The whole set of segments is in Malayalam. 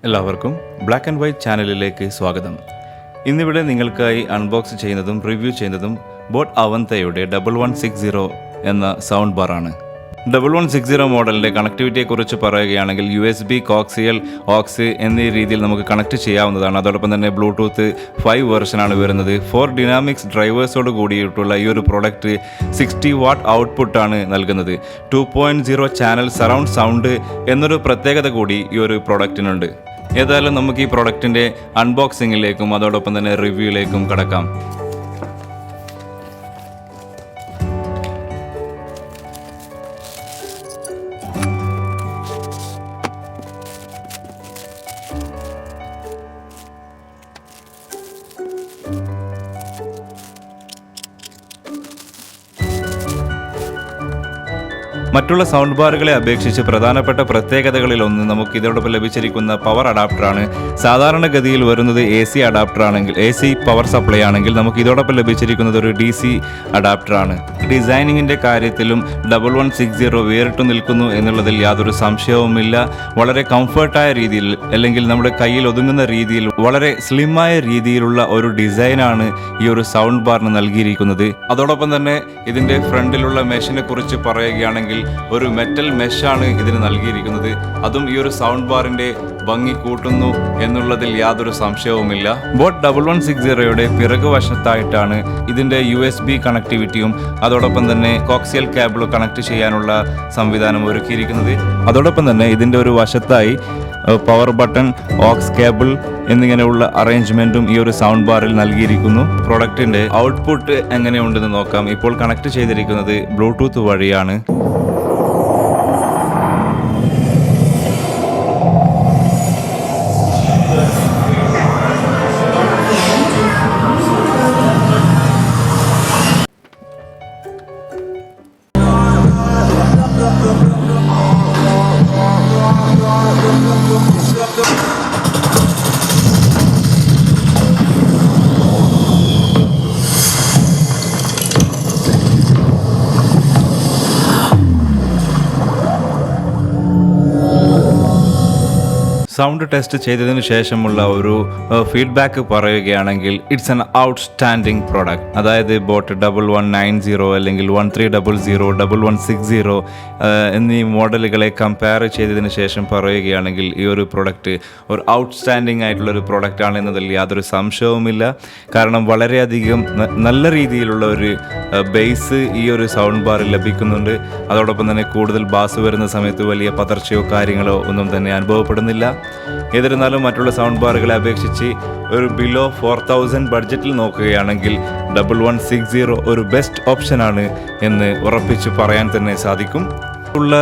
എല്ലാവർക്കും ബ്ലാക്ക് ആൻഡ് വൈറ്റ് ചാനലിലേക്ക് സ്വാഗതം. ഇന്നിവിടെ നിങ്ങൾക്കായി അൺബോക്സ് ചെയ്യുന്നതും റിവ്യൂ ചെയ്യുന്നതും ബോട്ട് അവന്തയുടെ 1160 എന്ന സൗണ്ട് ബാർ ആണ്. 1160 മോഡലിൻ്റെ കണക്ടിവിറ്റിയെക്കുറിച്ച് പറയുകയാണെങ്കിൽ USB, കോക്സിയൽ, ഓക്സ് എന്നീ രീതിയിൽ നമുക്ക് കണക്ട് ചെയ്യാവുന്നതാണ്. അതോടൊപ്പം തന്നെ ബ്ലൂടൂത്ത് 5 വെർഷനാണ് വരുന്നത്. 4 ഡിനാമിക്സ് ഡ്രൈവേഴ്സോട് കൂടിയിട്ടുള്ള ഈ ഒരു പ്രോഡക്റ്റ് 60 വാട്ട് ഔട്ട്പുട്ടാണ് നൽകുന്നത്. 2.0 ചാനൽ സറൗണ്ട് സൗണ്ട് എന്നൊരു പ്രത്യേകത കൂടി ഈ ഒരു പ്രോഡക്റ്റിനുണ്ട്. ഏതായാലും നമുക്ക് ഈ പ്രോഡക്റ്റിൻ്റെ അൺബോക്സിങ്ങിലേക്കും അതോടൊപ്പം തന്നെ റിവ്യൂയിലേക്കും കടക്കാം. മറ്റുള്ള സൗണ്ട് ബാറുകളെ അപേക്ഷിച്ച് പ്രധാനപ്പെട്ട പ്രത്യേകതകളിലൊന്ന് നമുക്ക് ഇതോടൊപ്പം ലഭിച്ചിരിക്കുന്ന പവർ അഡാപ്റ്ററാണ്. സാധാരണഗതിയിൽ വരുന്നത് AC അഡാപ്റ്റർ ആണെങ്കിൽ, AC പവർ സപ്ലൈ ആണെങ്കിൽ നമുക്ക് ഇതോടൊപ്പം ലഭിച്ചിരിക്കുന്നത് ഒരു DC അഡാപ്റ്ററാണ്. ഡിസൈനിങ്ങിൻ്റെ കാര്യത്തിലും 1160 വേറിട്ട് നിൽക്കുന്നു എന്നുള്ളതിൽ യാതൊരു സംശയവുമില്ല. വളരെ കംഫർട്ടായ രീതിയിൽ അല്ലെങ്കിൽ നമ്മുടെ കയ്യിൽ ഒതുങ്ങുന്ന രീതിയിൽ വളരെ സ്ലിമായ രീതിയിലുള്ള ഒരു ഡിസൈനാണ് ഈ ഒരു സൗണ്ട് ബാറിന് നൽകിയിരിക്കുന്നത്. അതോടൊപ്പം തന്നെ ഇതിൻ്റെ ഫ്രണ്ടിലുള്ള മെഷിനെ കുറിച്ച് പറയുകയാണെങ്കിൽ ഒരു മെറ്റൽ മെഷാണ് ഇതിന് നൽകിയിരിക്കുന്നത്. അതും ഈ ഒരു സൗണ്ട് ബാറിന്റെ ഭംഗി കൂട്ടുന്നു എന്നുള്ളതിൽ യാതൊരു സംശയവുമില്ല. ബോട്ട് 1160യുടെ പിറകുവശത്തായിട്ടാണ് ഇതിന്റെ USB കണക്ടിവിറ്റിയും അതോടൊപ്പം തന്നെ കോക്സിയൽ കേബിൾ കണക്ട് ചെയ്യാനുള്ള സംവിധാനം ഒരുക്കിയിരിക്കുന്നത്. അതോടൊപ്പം തന്നെ ഇതിന്റെ ഒരു വശത്തായി പവർ ബട്ടൺ, ഓക്സ് കേബിൾ എന്നിങ്ങനെയുള്ള അറേഞ്ച്മെന്റും ഈ ഒരു സൗണ്ട് ബാറിൽ നൽകിയിരിക്കുന്നു. പ്രൊഡക്റ്റിന്റെ ഔട്ട്പുട്ട് എങ്ങനെയുണ്ടെന്ന് നോക്കാം. ഇപ്പോൾ കണക്ട് ചെയ്തിരിക്കുന്നത് ബ്ലൂടൂത്ത് വഴിയാണ്. സൗണ്ട് ടെസ്റ്റ് ചെയ്തതിന് ശേഷമുള്ള ഒരു ഫീഡ്ബാക്ക് പറയുകയാണെങ്കിൽ ഇറ്റ്സ് ആൻ ഔട്ട്സ്റ്റാൻഡിങ് പ്രോഡക്റ്റ്. അതായത് ബോട്ട് 1190 അല്ലെങ്കിൽ 1300, 1160 എന്നീ മോഡലുകളെ കമ്പയർ ചെയ്തതിന് ശേഷം പറയുകയാണെങ്കിൽ ഈ ഒരു പ്രോഡക്റ്റ് ഒരു ഔട്ട്സ്റ്റാൻഡിങ് ആയിട്ടുള്ളൊരു പ്രോഡക്റ്റ് ആണ് എന്നതിൽ യാതൊരു സംശയവുമില്ല. കാരണം വളരെയധികം നല്ല രീതിയിലുള്ള ഒരു ബേസ് ഈ ഒരു സൗണ്ട് ബാറിൽ ലഭിക്കുന്നുണ്ട്. അതോടൊപ്പം തന്നെ കൂടുതൽ ബാസ് വരുന്ന സമയത്ത് വലിയ പതർച്ചയോ കാര്യങ്ങളോ ഒന്നും തന്നെ അനുഭവപ്പെടുന്നില്ല. എന്നിരുന്നാലും മറ്റുള്ള സൗണ്ട് ബാറുകളെ അപേക്ഷിച്ച് ഒരു ബിലോ 4000 ബഡ്ജറ്റിൽ നോക്കുകയാണെങ്കിൽ 1160 ഒരു ബെസ്റ്റ് ഓപ്ഷനാണ് എന്ന് ഉറപ്പിച്ച് പറയാൻ തന്നെ സാധിക്കും. ഉള്ള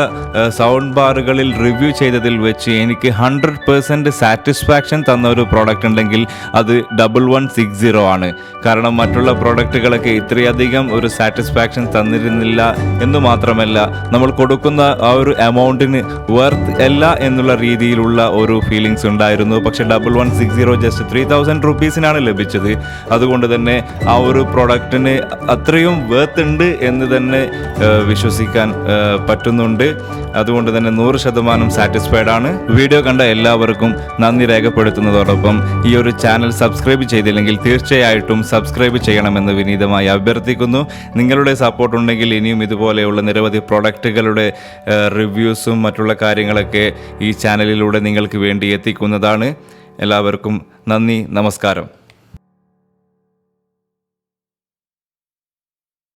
സൗണ്ട് ബാറുകളിൽ റിവ്യൂ ചെയ്തതിൽ വെച്ച് എനിക്ക് 100% സാറ്റിസ്ഫാക്ഷൻ തന്ന ഒരു പ്രോഡക്റ്റ് ഉണ്ടെങ്കിൽ അത് 1160 ആണ്. കാരണം മറ്റുള്ള പ്രോഡക്റ്റുകളൊക്കെ ഇത്രയധികം ഒരു സാറ്റിസ്ഫാക്ഷൻ തന്നിരുന്നില്ല എന്ന് മാത്രമല്ല, നമ്മൾ കൊടുക്കുന്ന ആ ഒരു എമൗണ്ടിന് വർത്ത് അല്ല എന്നുള്ള രീതിയിലുള്ള ഒരു ഫീലിങ്സ് ഉണ്ടായിരുന്നു. പക്ഷേ 1160 ജസ്റ്റ് 3000 റുപ്പീസിനാണ് ലഭിച്ചത്. അതുകൊണ്ട് തന്നെ ആ ഒരു പ്രോഡക്റ്റിന് അത്രയും വർത്ത് ഉണ്ട് എന്ന് തന്നെ വിശ്വസിക്കാൻ പറ്റുന്നു. അതുകൊണ്ട് തന്നെ 100% സാറ്റിസ്ഫൈഡ് ആണ്. വീഡിയോ കണ്ട എല്ലാവർക്കും നന്ദി രേഖപ്പെടുത്തുന്നതോടൊപ്പം ഈ ഒരു ചാനൽ സബ്സ്ക്രൈബ് ചെയ്തില്ലെങ്കിൽ തീർച്ചയായിട്ടും സബ്സ്ക്രൈബ് ചെയ്യണമെന്ന് വിനീതമായി അഭ്യർത്ഥിക്കുന്നു. നിങ്ങളുടെ സപ്പോർട്ട് ഉണ്ടെങ്കിൽ ഇനിയും ഇതുപോലെയുള്ള നിരവധി പ്രോഡക്റ്റുകളുടെ റിവ്യൂസും മറ്റുള്ള കാര്യങ്ങളൊക്കെ ഈ ചാനലിലൂടെ നിങ്ങൾക്ക് വേണ്ടി എത്തിക്കുന്നതാണ്. എല്ലാവർക്കും നന്ദി, നമസ്കാരം.